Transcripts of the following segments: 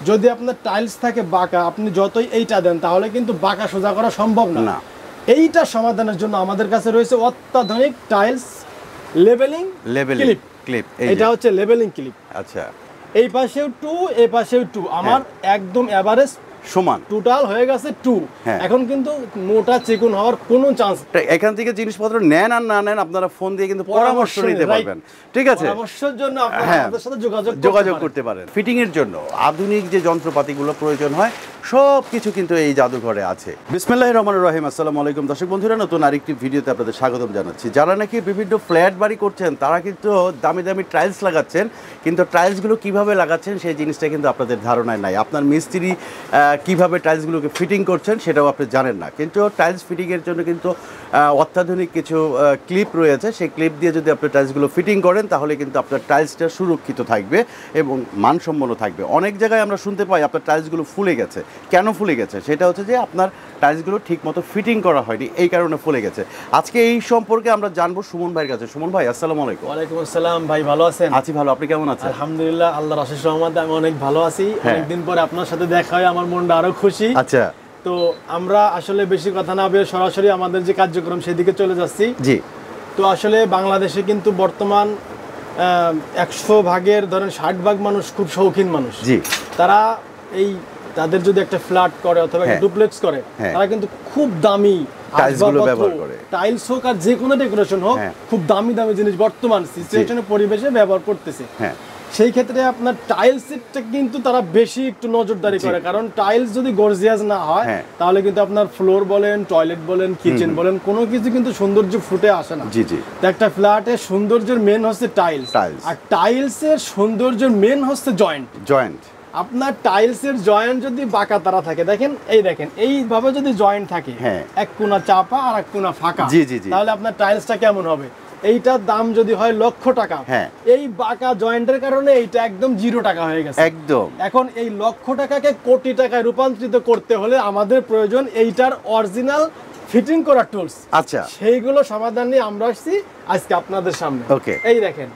যদি আপনার টাইলস থাকে বাঁকা, আপনি যতই এইটা দেন তাহলে কিন্তু বাঁকা সোজা করা সম্ভব না। এইটা সমাধানের জন্য আমাদের কাছে রয়েছে অত্যাধুনিক টাইলস লেভেলিং ক্লিপ। এটা হচ্ছে লেভেলিং ক্লিপ। আচ্ছা, এই পাশেও 2, এই পাশেও 2, আমার একদম এভারেজ সমান, টোটাল হয়ে গেছে 2। এখন কিন্তু মোটা চিকন হওয়ার কোনো চান্স। এখান থেকে জিনিসপত্র নেন আর না নেন, আপনারা ফোন দিয়ে কিন্তু পরামর্শ নিতে পারবেন। ঠিক আছে, পরামর্শের জন্য আপনারা আমাদের সাথে যোগাযোগ করতে পারেন। ফিটিং এর জন্য আধুনিক যে যন্ত্রপাতিগুলো প্রয়োজন হয় সব কিছু কিন্তু এই জাদুঘরে আছে। বিসমিল্লাহির রহমানির রহিম। আসসালামু আলাইকুম দর্শক বন্ধুরা, নতুন আরেকটি ভিডিওতে আপনাদের স্বাগতম জানাচ্ছি। যারা নাকি বিভিন্ন ফ্ল্যাট বাড়ি করছেন তারা কিন্তু দামি দামি টাইলস লাগাচ্ছেন, কিন্তু টাইলসগুলো কিভাবে লাগাচ্ছেন সেই জিনিসটা কিন্তু আপনাদের ধারণায় নাই। আপনার মিস্ত্রি কিভাবে টাইলসগুলোকে ফিটিং করছেন সেটাও আপনি জানেন না। কিন্তু টাইলস ফিটিংয়ের জন্য কিন্তু অত্যাধুনিক কিছু ক্লিপ রয়েছে। সেই ক্লিপ দিয়ে যদি আপনি টাইলসগুলো ফিটিং করেন তাহলে কিন্তু আপনার টাইলসটা সুরক্ষিত থাকবে এবং মানসম্পন্ন থাকবে। অনেক জায়গায় আমরা শুনতে পাই আপনার টাইলসগুলো ফুলে গেছে। কেন ফুলে গেছে? সেটা হচ্ছে যে আপনার টাইলসগুলো ঠিকমতো ফিটিং করা হয়নি, এই কারণে ফুলে গেছে। আজকে এই সম্পর্কে আমরা জানবো সুমন ভাইয়ের কাছে। সুমন ভাই, আসসালামু আলাইকুম। ওয়ালাইকুম আসসালাম ভাই, ভালো আছেন? আছি ভালো, আপনি কেমন আছেন? আলহামদুলিল্লাহ, আল্লাহর অশেষ রহমতে আমি অনেক ভালো আছি। অনেকদিন পরে আপনার সাথে দেখা হয় আমার মনটা আরো খুশি। আচ্ছা, তো আমরা আসলে বেশি কথা না বলে সরাসরি আমাদের যে কার্যক্রম সেদিকে চলে যাচ্ছি। জি। তো আসলে বাংলাদেশে কিন্তু বর্তমান 100 ভাগের ধরেন 60 ভাগ মানুষ খুব শৌখিন মানুষ। জি। তারা এই তাদের যদি একটা ফ্ল্যাট করে অথবা একটা ডুপ্লেক্স করে, তারা কিন্তু খুব দামি টাইলসগুলো ব্যবহার করে। টাইলস হোক আর যে কোনো ডেকোরেশন হোক, খুব দামি দামি জিনিস বর্তমান সিচুয়েশনে পরিবেশে ব্যবহার করতেছে। সেই ক্ষেত্রে আপনার টাইলসটা কিন্তু তারা বেশি একটু নজরদারি করে, কারণ টাইলস যদি গর্জিয়াস না হয় তাহলে কিন্তু আপনার ফ্লোর বলেন, টয়লেট বলেন, কিচেন বলেন, কোনো কিছু কিন্তু সৌন্দর্য ফুটে আসে না। জি জি। তো একটা ফ্ল্যাটের সৌন্দর্যের মেন হচ্ছে টাইলস, আর টাইলসের সৌন্দর্যের মেন হচ্ছে জয়েন্ট। আপনার টাইলসের জয়েন্ট যদি বাঁকা তারা থাকে, দেখেন এইভাবে যদি জয়েন্ট থাকে, এক কোণা চাপা আর এক কোণা ফাঁকা, তাহলে আপনার টাইলসটা কেমন হবে? এইটার দাম যদি হয় লক্ষ টাকা, এই বাঁকা জয়েন্টের কারণে এইটা একদম 0 টাকা হয়ে গেছে একদম। এখন এই লক্ষ টাকাকে কোটি টাকায় রূপান্তরিত করতে হলে আমাদের প্রয়োজন এইটার অরিজিনাল ফিটিং করা টুলস। আচ্ছা, সেইগুলো সমাধান নিয়ে আমরা আসছি আজকে আপনাদের সামনে। এই দেখেন,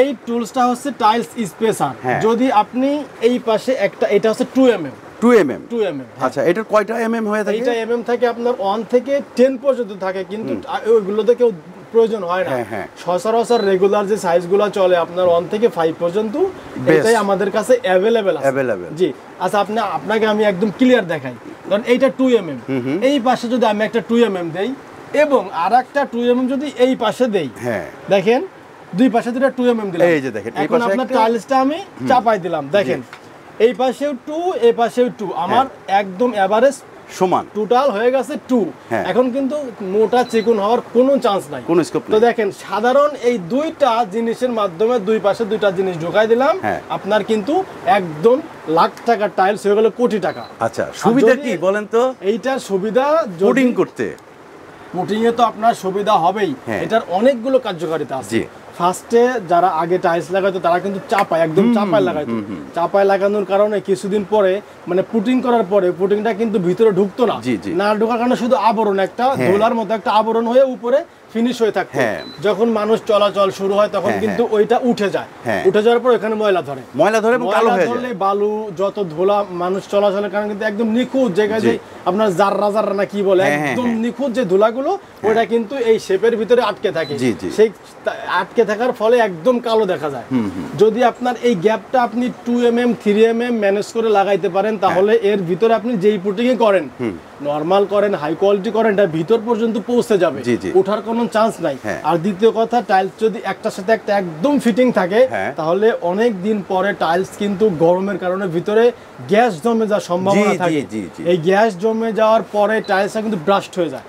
এই টুলসটা হচ্ছে টাইলস স্পেসার। যদি আপনি এই পাশে একটা, এটা হচ্ছে 2 mm। আচ্ছা, এটার কয়টা mm হয়ে থাকে? এটা mm থাকে আপনার 1 থেকে 10 পর্যন্ত থাকে, কিন্তু ওইগুলোতে কেউ প্রয়োজন হয় না। সচরাচর রেগুলার যে সাইজগুলো চলে আপনার 1 থেকে 5 পর্যন্ত, এটাই আমাদের কাছে অ্যাভেলেবেল আছে। জি। আচ্ছা, আপনাকে আমি একদম ক্লিয়ার দেখাই। কারণ এইটা 2 mm, এই পাশে যদি আমি একটা 2 mm দেই এবং আরেকটা 2 mm যদি এই পাশে দেই, দেখেন দুই পাশে দুটো 2 mm দিলাম। এই যে দেখেন, এখন আপনার টাইলসটা আমি চাপাই দিলাম, দেখেন এই পাশেও 2, এই পাশেও 2, আমার একদম এভারেজ সমান, টোটাল হয়ে গেছে 2। এখন কিন্তু মোটা চিকন হওয়ার কোনো চান্স নাই, কোনো স্কোপ নাই। তো দেখেন, সাধারণ এই দুইটা জিনিসের মাধ্যমে দুই পাশে দুইটা জিনিস ঢোকাই দিলাম, আপনার কিন্তু একদম লাখ টাকার টাইলস হয়ে গেল কোটি টাকা। আচ্ছা, সুবিধা কি বলেন তো? এইটার সুবিধা কোটিং করতে, কোটিং এ তো আপনার সুবিধা হবেই, এটার অনেকগুলো কার্যকারিতা আছে। ফার্স্টে যারা আগে টাইলস লাগাইতো তারা কিন্তু চাপায়, একদম চাপায় লাগাইতো। চাপায় লাগানোর কারণে কিছুদিন পরে, মানে পুটিং করার পরে, পুটিংটা কিন্তু ভিতরে ঢুকতো না। না ঢোকার কারণে শুধু আবরণ, একটা ধুলার মতো একটা আবরণ হয়ে উপরে ফিনিশ হয়ে থাকতো। যখন মানুষ চলাচল শুরু হয় তখন কিন্তু ওইটা উঠে যায়। উঠে যাওয়ার পর এখানে ময়লা ধরে এবং কালো হয়ে যায়। বালু যত ধুলা মানুষ চলাচলের কারণে কিন্তু একদম নিখুঁত জায়গায়, যে আপনার জাররা না কি বলে, একদম নিখুঁত যে ধুলাগুলো, ওটা কিন্তু এই শেপের ভিতরে আটকে থাকে। সেই আটকে থাকার ফলে একদম কালো দেখা যায়। যদি আপনার এই গ্যাপটা আপনি 2 mm 3 mm ম্যানেজ করে লাগাইতে পারেন, তাহলে এর ভিতরে আপনি যেই পুটিং করেন, নরমাল করেন, হাই কোয়ালিটি করেন, এটা ভিতর পর্যন্ত পৌঁছে যাবে, ওঠার কোনো চান্স নাই। আর দ্বিতীয় কথা, টাইলস যদি একটার সাথে একটা একদম ফিটিং থাকে, তাহলে অনেক দিন পরে টাইলস কিন্তু গরমের কারণে ভিতরে গ্যাস জমে যাওয়ার সম্ভাবনা থাকে। এই গ্যাস জমে যাওয়ার পরে টাইলসটা কিন্তু ব্রাস্ট হয়ে যায়।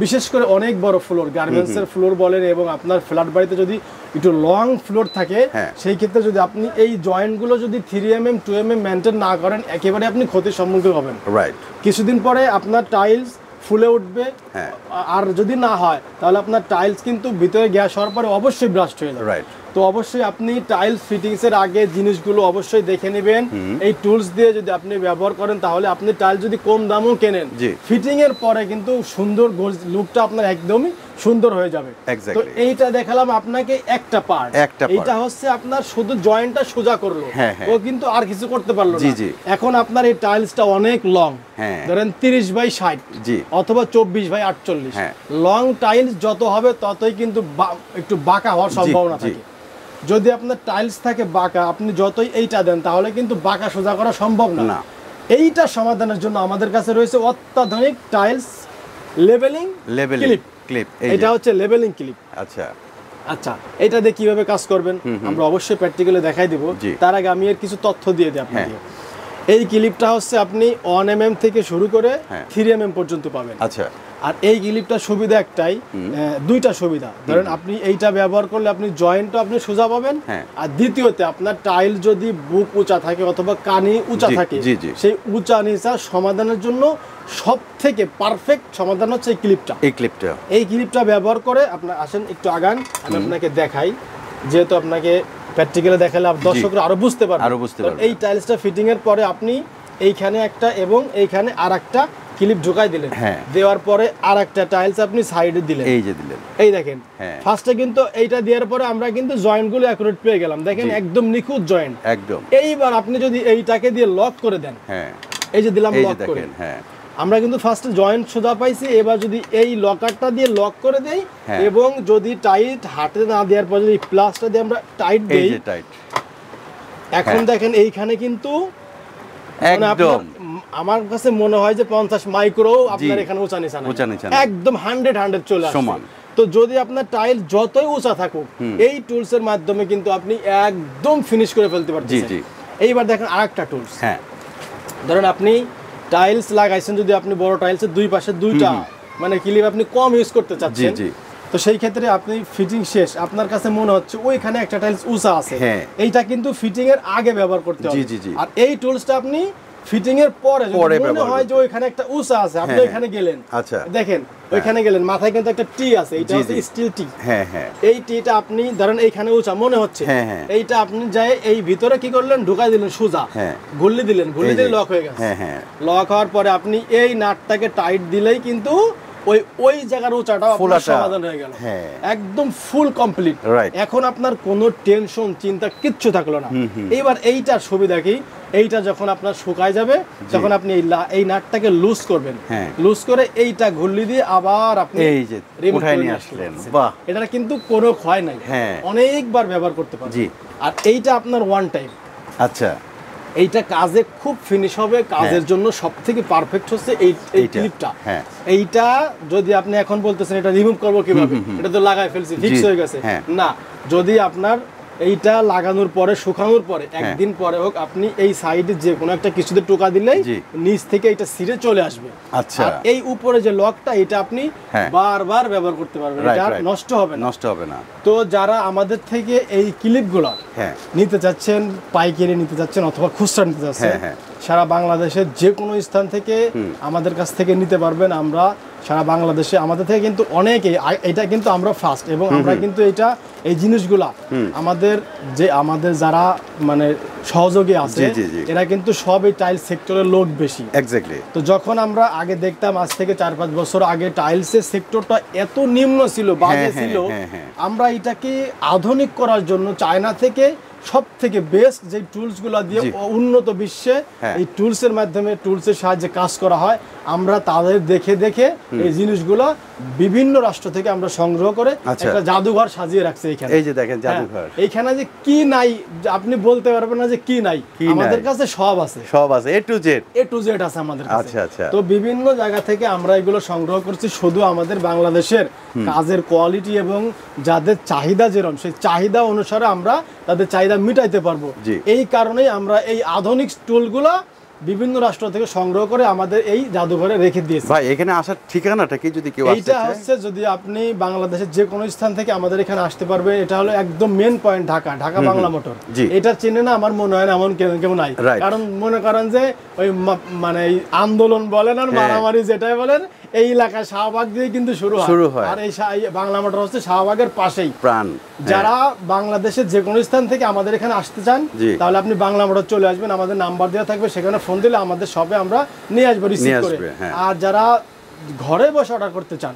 বিশেষ করে অনেক বড় ফ্লোর, গার্মেন্টসের ফ্লোর বলেন, এবং আপনার ফ্ল্যাট বাড়িতে যদি একটু লং ফ্লোর থাকে, সেই ক্ষেত্রে যদি আপনি এই জয়েন্টগুলো যদি 3 mm 2 mm মেনটেন না করেন, একেবারে আপনি ক্ষতির সম্মুখীন হবেন। কিছুদিন পরে আপনার টাইলস ফুলে উঠবে, আর যদি না হয় তাহলে আপনার টাইলস কিন্তু ভিতরে গ্যাস হওয়ার পরে অবশ্যই ব্রাস্ট হয়ে যাবে। তো অবশ্যই আপনি টাইলস ফিটিংস এর আগে জিনিসগুলো অবশ্যই দেখে নেবেন। এই টুলস দিয়ে যদি আপনি ব্যবহার করেন তাহলে আপনি টাইলস যদি কম দামও কেনেন, ফিটিং এর পরে কিন্তু সুন্দর লুকটা আপনার একদমই সুন্দর হয়ে যাবে। তো এইটা দেখালাম আপনাকে একটা পার্ট, এইটা হচ্ছে আপনার শুধু জয়েন্টটা সোজা করলো, ও কিন্তু আর কিছু করতে পারলো না। এখন আপনার এই টাইলসটা অনেক লং, ধরেন 30x60 অথবা 24x48, লং টাইলস যত হবে ততই কিন্তু একটু বাঁকা হওয়ার সম্ভাবনা থাকে। যদি আপনার টাইলস থাকে বাঁকা, আপনি যতই এইটা দেন তাহলে কিন্তু বাঁকা সোজা করা সম্ভব না। এইটা সমাধানের জন্য আমাদের কাছে রয়েছে অত্যাধুনিক টাইলস লেভেলিং ক্লিপ। এটা হচ্ছে লেভেলিং ক্লিপ। আচ্ছা এটা দিয়ে কিভাবে কাজ করবেন আমরা অবশ্যই প্র্যাকটিক্যালি দেখাই দিব। তার আগে আমি এর কিছু তথ্য দিয়ে দিই আপনাকে। এই ক্লিপটা হচ্ছে আপনি 1 mm থেকে শুরু করে 3 mm পর্যন্ত পাবেন। আর এই ক্লিপটা সুবিধা একটাই, দুইটা সুবিধা। ধরেন আপনি এইটা ব্যবহার করলে আপনি জয়েন্টটা আপনি সোজা পাবেন, আর দ্বিতীয়তে আপনার টাইল যদি বুক উঁচা থাকে অথবা কানি উঁচা থাকে, সেই উঁচা নিচা সমাধানের জন্য সবথেকে পারফেক্ট সমাধান হচ্ছে এই ক্লিপটা ব্যবহার করে আপনার আসেন একটু আগান, আমি আপনাকে দেখাই, যেহেতু আপনাকে প্র্যাকটিক্যালি দেখালে দর্শকরা আরো বুঝতে পারবে। এই টাইলসটা ফিটিং এর পরে আপনি এইখানে একটা এবং এইখানে আরেকটা ক্লিপ ঢুকাই দিলেন, দেওয়ার পরে আরেকটা টাইলস আপনি সাইডে দিলেন, এই দেখেন ফার্স্টে কিন্তু এইটা দেওয়ার পরে আমরা কিন্তু জয়েন্ট গুলো অ্যাকুরেট পেয়ে গেলাম, দেখেন একদম নিখুঁত জয়েন্ট একদম। এইবার আপনি যদি এইটাকে দিয়ে লক করে দেন, এই যে দিলাম লক করে, আমরা কিন্তু ফার্স্টে জয়েন্ট সোজা পাইছি। এবার যদি এই লকারটা দিয়ে লক করে দেই এবং যদি টাইট হাতে না দেওয়ার পর যদি প্লাসটা দিয়ে আমরা টাইট দেই, এখন দেখেন এইখানে কিন্তু একদম আমার কাছে মনে হয় যে 50 মাইক্রো আপনার এখানে উঁচা নিচা একদম 100 চলে আসে। তো যদি আপনার টাইল যতই উঁচা থাকুক, এই টুলস এর মাধ্যমে কিন্তু আপনি একদম ফিনিশ করে ফেলতে পারতেছেন। এইবার দেখেন আরেকটা টুলস, ধরেন আপনি টাইলস লাগাইছেন, যদি আপনি বড় টাইলসের দুই পাশে দুইটা মানে ক্লিপ আপনি কম ইউজ করতে চাচ্ছেন, তো সেই ক্ষেত্রে আপনি ফিটিং শেষ, আপনার কাছে মনে হচ্ছে ওইখানে একটা টাইলস উঁচা আছে, এইটা কিন্তু ফিটিং এর আগে ব্যবহার করতে হবে। আর এই টুলসটা আপনি ফিটিং এর পরে মনে হয় যে ওইখানে একটা উঁচা আছে, আপনি ওইখানে গেলেন, দেখেন ওইখানে গেলেন, মাথায় কিন্তু একটা টি আছে, এটা হচ্ছে স্টিল টি। এই টিটা আপনি ধরেন এইখানে উঁচা মনে হচ্ছে, এইটা আপনি যাই এই ভিতরে কি করলেন, ঢুকাই দিলেন সোজা, ঘুরলি দিলেন, ঘুরলি দিলে লক হয়ে গেছে। লক হওয়ার পরে আপনি এই নাটটাকে টাইট দিলেই কিন্তু ওই জায়গার উঁচাটাও আপনার সমাধান হয়ে গেল, একদম ফুল কমপ্লিট। এখন আপনার কোনো টেনশন চিন্তা কিচ্ছু থাকলো না। এইবার এইটার সুবিধা কি, এইটা যখন আপনার শুকায় যাবে তখন আপনি এই নাটটাকে লুজ করবেন, লুজ করে এইটা ঘুরলি দিয়ে আবার আপনি এই যে উঠায় নিয়ে আসলেন। বাহ, এটা কিন্তু কোনো ক্ষয় নাই, অনেকবার ব্যবহার করতে পারবেন। আর এইটা আপনার ওয়ান টাইম, এইটা কাজে খুব ফিনিশ হবে। কাজের জন্য সবথেকে পারফেক্ট হচ্ছে এই ক্লিপটা। এইটা যদি আপনি এখন বলতেছেন এটা রিমুভ করবো কিভাবে, এটা তো লাগাই ফেলছি ফিক্স হয়ে গেছে, না, যদি আপনার এইটা লাগানোর পরে শুকানোর পরে একদিন পরে হোক, আপনি এই সাইডে যে কোনো একটা কিছুতে টোকা দিলেই নিচ থেকে এটা ছিঁড়ে চলে আসবে। আর এই উপরে যে লকটা, এটা আপনি বারবার ব্যবহার করতে পারবেন, এটা নষ্ট হবে না। তো যারা আমাদের থেকে এই ক্লিপগুলো নিতে চাচ্ছেন, পাইকারি নিতে চাচ্ছেন অথবা খুচরা নিতে চাচ্ছেন, সারা বাংলাদেশের যে কোনো স্থান থেকে আমাদের কাছ থেকে নিতে পারবেন। আমরা সারা বাংলাদেশে আমাদের থেকে কিন্তু অনেকে, এটা কিন্তু আমরা ফার্স্ট, এবং আমরা কিন্তু এই জিনিসগুলা আমাদের যারা মানে সহযোগী আছে এরা কিন্তু সব এই টাইলস সেক্টরের লোক বেশি। তো যখন আমরা আগে দেখতাম, আজ থেকে 4-5 বছর আগে টাইলসের সেক্টরটা এত নিম্ন ছিল, বাজে ছিল, আমরা এটাকে আধুনিক করার জন্য চায়না থেকে সব থেকে বেস্ট যে টুলসগুলো দিয়ে উন্নত বিশ্বে এই টুলসের মাধ্যমে, টুলসের সাহায্যে কাজ করা হয়, আমরা তাদের দেখে দেখে এই জিনিসগুলো বিভিন্ন রাষ্ট্র থেকে আমরা সংগ্রহ করে একটা জাদুঘর সাজিয়ে রাখছি এখানে। এই যে দেখেন জাদুঘর, এইখানে যে কি নাই আপনি বলতে পারবেন না যে কি নাই, আমাদের কাছে সব আছে, এ টু জেড আছে আমাদের কাছে। তো বিভিন্ন জায়গা থেকে আমরা এগুলো সংগ্রহ করছি, শুধু আমাদের বাংলাদেশের কাজের কোয়ালিটি এবং যাদের চাহিদা যেরকম, সেই চাহিদা অনুসারে আমরা তাদের চাহিদা মিটাইতে পারবো। এই কারণেই আমরা এই আধুনিক টুলগুলো বিভিন্ন রাষ্ট্র থেকে সংগ্রহ করে আমাদের এই জাদুঘরে রেখে দিয়েছি। ভাই, এখানে আসার ঠিকানাটা কি, যদি কেউ এইটা হচ্ছে, যদি আপনি বাংলাদেশের যে কোনো স্থান থেকে আমাদের এখানে আসতে পারবে, এটা হলো একদম main point, Dhaka Bangla motor. এটা চেনে না আমার মনে হয় না এমন কেউ নাই, কারণ মনে করেন যে ওই মানে আন্দোলন বলেন আর মারামারি যেটাই বলেন, এই এলাকায় শাহবাগ দিয়ে কিন্তু শুরু হয়। আর এই বাংলা মোটর হচ্ছে শাহবাগের পাশেই প্রাণ। যারা বাংলাদেশের যে কোনো স্থান থেকে আমাদের এখানে আসতে চান তাহলে আপনি বাংলা মোটর চলে আসবেন, আমাদের নাম্বার দেওয়া থাকবে, সেখানে ফোন দিলে আমাদের শপে আমরা নিয়ে আসবো রিসিভ করে। আর যারা ঘরে বসে অর্ডার করতে চান,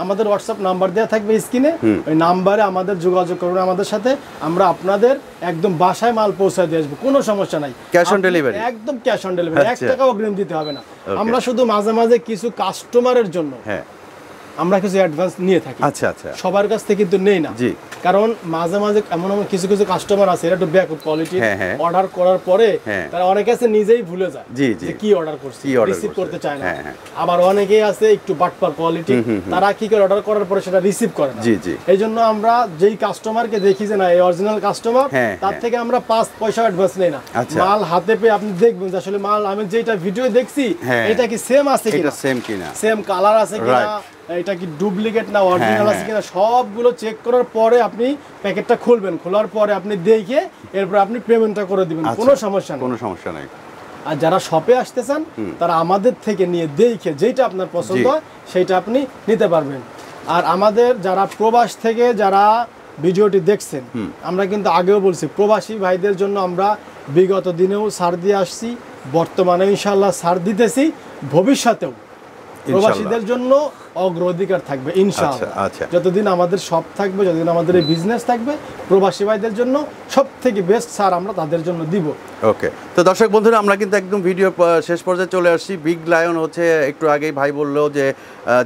আমাদের হোয়াটসঅ্যাপ নাম্বার দেওয়া থাকবে স্ক্রিনে, ওই নাম্বারে আমাদের যোগাযোগ করুন আমাদের সাথে, আমরা আপনাদের একদম বাসায় মাল পৌঁছে দিয়ে আসবো, কোনো সমস্যা নাই। ক্যাশ অন ডেলিভারি, একদম ক্যাশ অন ডেলিভারি, 1 টাকাও অগ্রিম দিতে হবে না। আমরা শুধু মাঝে মাঝে কিছু কাস্টমারের জন্য আমরা কিছু অ্যাডভান্স নিয়ে থাকি। আচ্ছা আচ্ছা, সবার কাছ থেকে কিন্তু নেই না, কারণ মাঝে মাঝে এমন কিছু কিছু কাস্টমার আছে এরা একটু ব্যাকআপ কোয়ালিটি অর্ডার করার পরে তারা অনেকে আছে নিজেই ভুলে যায় যে কি অর্ডার করছে, রিসিভ করতে চায় না। আবার অনেকেই আছে একটু বাটপার কোয়ালিটি, তারা কি করে অর্ডার করার পরে সেটা রিসিভ করে না। এই জন্য আমরা যেই কাস্টমারকে দেখি যে না এই অরিজিনাল কাস্টমার, তার থেকে আমরা 5 পয়সা অ্যাডভান্স নেই না। মাল হাতে পেয়ে আপনি দেখবেন যে আসলে মাল আমি যেটা ভিডিও দেখছি এটা কি সেম আছে কিনা, সেম কালার আছে কিনা, এটা কি ডুপ্লিকেট না অরিজিনাল আছে কিনা, সবগুলো চেক করার পরে আপনি প্যাকেটটা খুলবেন, খোলার পরে আপনি দেখে এরপর আপনি পেমেন্টটা করে দিবেন, কোনো সমস্যা নাই। আর যারা শপে আসতে চান তারা আমাদের থেকে নিয়ে দেখে যেটা আপনার পছন্দ হয় সেটা আপনি নিতে পারবেন। আর আমাদের যারা প্রবাস থেকে যারা ভিডিওটি দেখছেন, আমরা কিন্তু আগেও বলছি প্রবাসী ভাইদের জন্য আমরা বিগত দিনেও ছাড় দিয়ে আসছি, বর্তমানে ইনশাআল্লাহ ছাড় দিতেছি, ভবিষ্যতেও প্রবাসীদের জন্য অগ্রাধিকার থাকবে ইনশাআল্লাহ। যতদিন আমাদের শপ থাকবে, যতদিন আমাদের এই বিজনেস থাকবে, প্রবাসী ভাইদের জন্য সবথেকে বেস্ট ছাড় আমরা তাদের জন্য দিব। ওকে, তো দর্শক বন্ধুরা আমরা কিন্তু একদম ভিডিও শেষ পর্যায়ে চলে আসছি। বিগ লায়ন হচ্ছে একটু আগেই ভাই বললো যে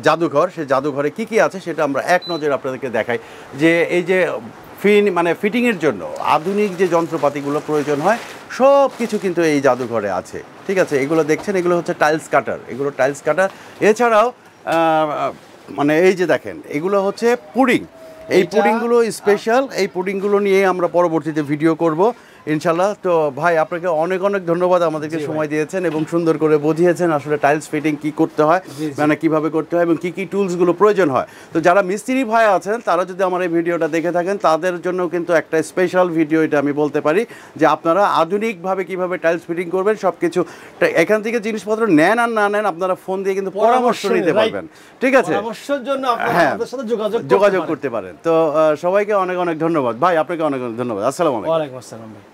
জাদুঘর, সেই জাদুঘরে কি কি আছে সেটা আমরা এক নজরে আপনাদেরকে দেখাই। যে এই যে ফিটিংয়ের জন্য আধুনিক যে যন্ত্রপাতিগুলো প্রয়োজন হয় সব কিছু কিন্তু এই জাদুঘরে আছে। ঠিক আছে, এগুলো দেখছেন, এগুলো হচ্ছে টাইলস কাটার, এগুলো টাইলস কাটার। এছাড়াও এই যে দেখেন এগুলো হচ্ছে পুডিং, এই পুডিংগুলো স্পেশাল, এই পুডিংগুলো নিয়ে আমরা পরবর্তীতে ভিডিও করব ইনশাল্লাহ। তো ভাই আপনাকে অনেক অনেক ধন্যবাদ, আমাদেরকে সময় দিয়েছেন এবং সুন্দর করে বুঝিয়েছেন আসলে টাইলস ফিটিং কি করতে হয়, কিভাবে করতে হয় এবং কি কি টুলসগুলো প্রয়োজন হয়। তো যারা মিস্ত্রি ভাই আছেন তারা যদি আমার এই ভিডিওটা দেখে থাকেন তাদের জন্য কিন্তু একটা স্পেশাল ভিডিও, এটা আমি বলতে পারি যে আপনারা আধুনিকভাবে কিভাবে টাইলস ফিটিং করবেন সব কিছু এখান থেকে জিনিসপত্র নেন আর না নেন আপনারা ফোন দিয়ে কিন্তু পরামর্শ নিতে পারবেন। ঠিক আছে, পরামর্শের জন্য আপনাদের সাথে যোগাযোগ করতে পারেন। তো সবাইকে অনেক অনেক ধন্যবাদ ভাই, আপনাকে অনেক অনেক ধন্যবাদ। আসসালামু আলাইকুম। ওয়া আলাইকুম আসসালাম।